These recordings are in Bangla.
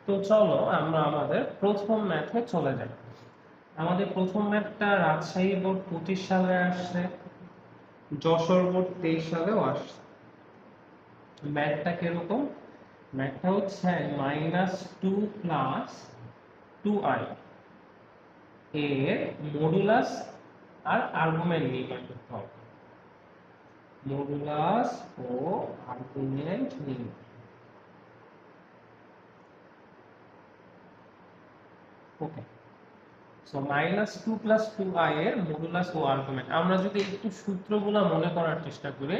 তো চলো আমরা আমাদের প্রথম ম্যাথে চলে যাই। আমাদের প্রথম ম্যাথটা রাজশাহী বোর্ড 25 সালে আসছে, যশোর বোর্ড 23 সালেও আসছে। ম্যাথটা কিরকম? ম্যাথটা হচ্ছে -2 প্লাস 2i এর মডুলাস আর আর্গুমেন্ট নির্ণয় করতে হবে। মডুলাস ও আর্গুমেন্ট নির্ণয়। ওকে, সো -2 প্লাস 2i এর মডুলাস ও আর্গুমেন্ট। আমরা যদি একটু সূত্রগুলো মনে করার চেষ্টা করি,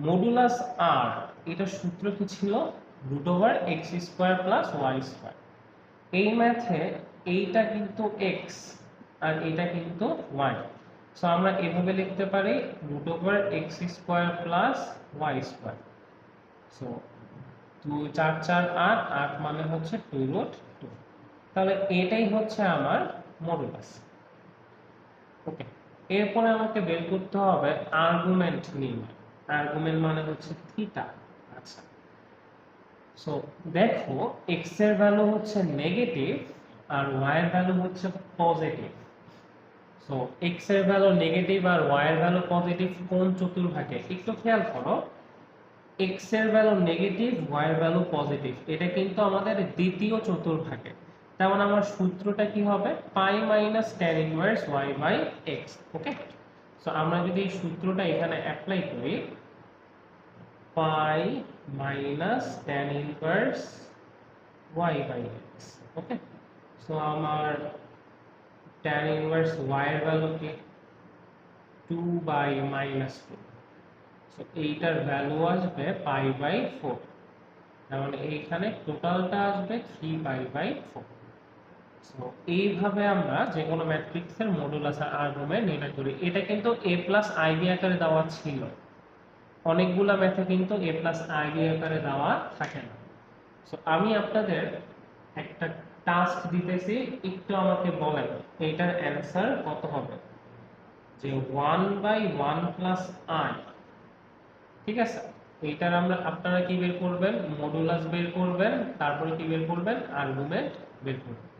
মডুলাস আর এটা সূত্র কি ছিল? √x² plus y²। এই ম্যাথে এইটা কিন্তু x আর এটা কিন্তু y, সো আমরা এভাবে লিখতে পারি √x² প্লাস y²। সো 2 4 4 8 8 মানে হচ্ছে 2√2। তাহলে এটাই হচ্ছে আমার মডুলাস। ওকে, এরপরে আমাকে বের করতে হবে আর্গুমেন্ট নির্ণয়। আর্গুমেন্ট মানে হচ্ছে থিটা। আচ্ছা, সো দেখো x এর ভ্যালু হচ্ছে নেগেটিভ আর y এর ভ্যালু হচ্ছে পজিটিভ। সো x এর ভ্যালু নেগেটিভ আর y এর ভ্যালু পজিটিভ কোন চতুর্ভাগে? একটু খেয়াল করো, x এর ভ্যালু নেগেটিভ, y এর ভ্যালু পজিটিভ, এটা কিন্তু আমাদের দ্বিতীয় চতুর্ভাগে। তার মানে আমার সূত্রটা কি হবে? Pi minus tan inverse y by x। Okay, so আমরা যদি এই সূত্রটা এখানে অ্যাপ্লাই করি, pi minus tan inverse y by x। Okay, so আমার tan ইনভার্স y এর ভ্যালু কি? 2/-2। সো এইটার ভ্যালু আসবে পাই/4। তার মানে এইখানে টোটালটা আসবে 3π/4। সো এইভাবে আমরা যে কোনো ম্যাট্রিক্সের মডুলাস আর আর্গুমেন্ট নির্ণয় করি। এটা কিন্তু a প্লাস ib আকারে দেওয়া ছিল, অনেকগুলা ম্যাথে কিন্তু a প্লাস ib আকারে দেওয়া থাকে না। সো আমি আপনাদের একটা টাস্ক দিতেছি, একটু আমাকে বলেন এইটার অ্যান্সার কত হবে। যে 1/1 প্লাস i, ঠিক আছে, এইটার আপনারা কি বের করবেন? মডুলাস বের করবেন, তারপরে কি বের করবেন? আর্গুমেন্ট বের করবেন।